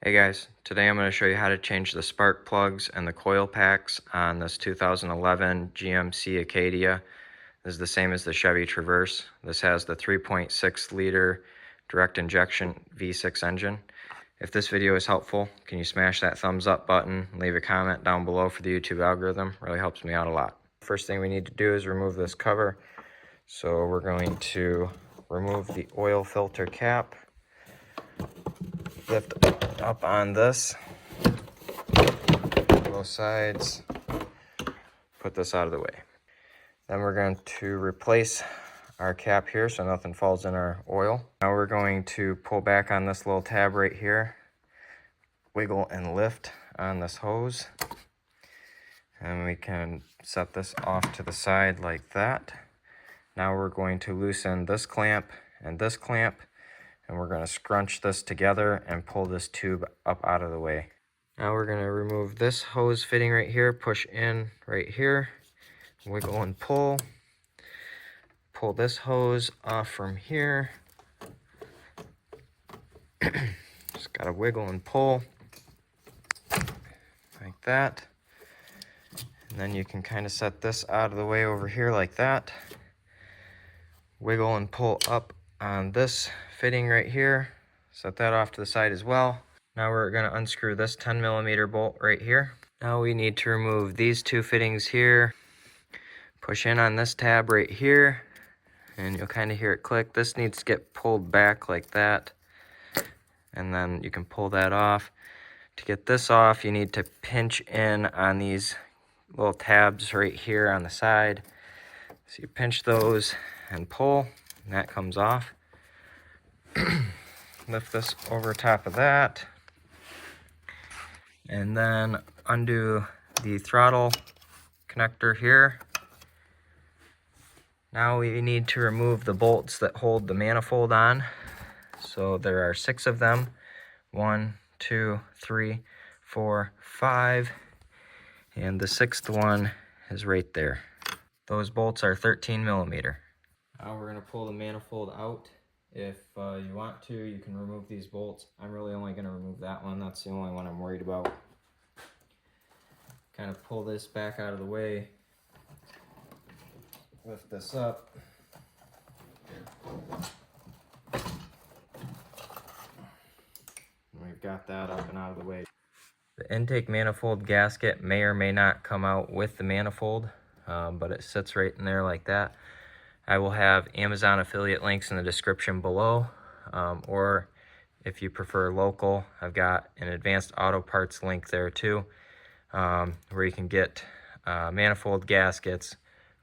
Hey guys, today I'm going to show you how to change the spark plugs and the coil packs on this 2011 GMC Acadia. This is the same as the Chevy Traverse. This has the 3.6 liter direct injection V6 engine. If this video is helpful, can you smash that thumbs up button, leave a comment down below for the YouTube algorithm? Really helps me out a lot. First thing we need to do is remove this cover. So we're going to remove the oil filter cap. Lift up on this, both sides, put this out of the way. Then we're going to replace our cap here so nothing falls in our oil. Now we're going to pull back on this little tab right here, wiggle and lift on this hose, and we can set this off to the side like that. Now we're going to loosen this clamp, and we're going to scrunch this together and pull this tube up out of the way. Now we're going to remove this hose fitting right here, push in right here, wiggle and pull. Pull this hose off from here. Just got to wiggle and pull like that. And then you can kind of set this out of the way over here like that. Wiggle and pull up on this fitting right here. Set that off to the side as well. Now we're going to unscrew this 10mm bolt right here. Now we need to remove these two fittings here. Push in on this tab right here, and you'll kind of hear it click. This needs to get pulled back like that, and then you can pull that off. To get this off, you need to pinch in on these little tabs right here on the side. So you pinch those and pull, and that comes off. Lift this over top of that, and then undo the throttle connector here. Now we need to remove the bolts that hold the manifold on. So there are 6 of them. 1, 2, 3, 4, 5, and the 6th one is right there. Those bolts are 13mm. Now we're going to pull the manifold out. If you want to, you can remove these bolts. I'm really only going to remove that one. That's the only one I'm worried about. Kind of pull this back out of the way. Lift this up. We've got that up and out of the way. The intake manifold gasket may or may not come out with the manifold, but it sits right in there like that. I will have Amazon affiliate links in the description below, or if you prefer local, I've got an Advanced Auto Parts link there too, where you can get manifold gaskets,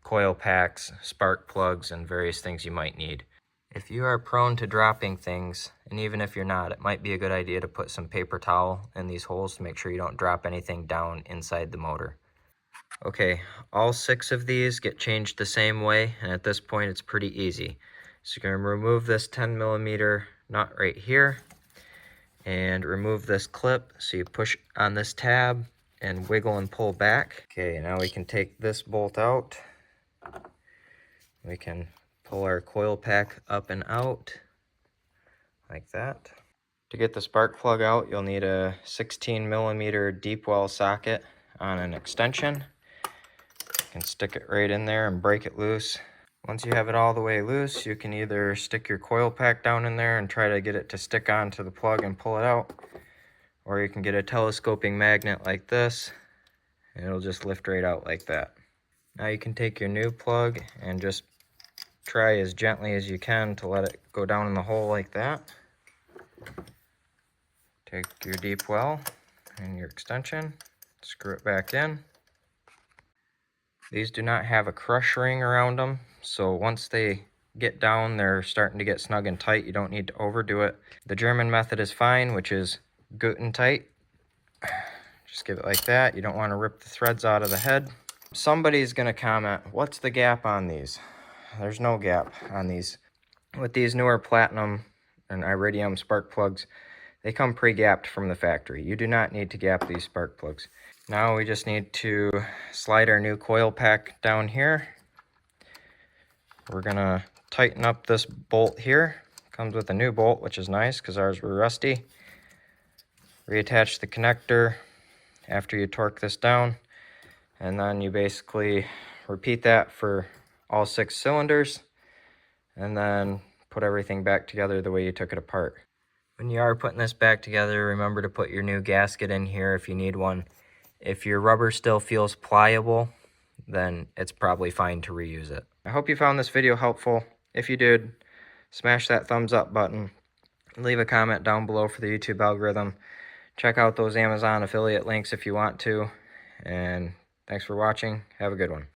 coil packs, spark plugs, and various things you might need. If you are prone to dropping things, and even if you're not, it might be a good idea to put some paper towel in these holes to make sure you don't drop anything down inside the motor. Okay, all 6 of these get changed the same way, and at this point it's pretty easy. So you're going to remove this 10mm nut right here, and remove this clip. So you push on this tab and wiggle and pull back. Okay, now we can take this bolt out. We can pull our coil pack up and out like that. To get the spark plug out, you'll need a 16mm deep well socket on an extension. You can stick it right in there and break it loose. Once you have it all the way loose, you can either stick your coil pack down in there and try to get it to stick onto the plug and pull it out, or you can get a telescoping magnet like this, and it'll just lift right out like that. Now you can take your new plug and just try as gently as you can to let it go down in the hole like that. Take your deep well and your extension, screw it back in. These do not have a crush ring around them, so once they get down, they're starting to get snug and tight. You don't need to overdo it. The German method is fine, which is good and tight. Just give it like that. You don't want to rip the threads out of the head. Somebody's going to comment, what's the gap on these? There's no gap on these. With these newer platinum and iridium spark plugs, they come pre-gapped from the factory. You do not need to gap these spark plugs. Now we just need to slide our new coil pack down here. We're gonna tighten up this bolt here. Comes with a new bolt, which is nice because ours were rusty. reattach the connector after you torque this down, and then you basically repeat that for all 6 cylinders, and then put everything back together the way you took it apart. When you are putting this back together, remember to put your new gasket in here if you need one. If your rubber still feels pliable, then it's probably fine to reuse it. I hope you found this video helpful. If you did, smash that thumbs up button. Leave a comment down below for the YouTube algorithm. Check out those Amazon affiliate links if you want to. And thanks for watching. Have a good one.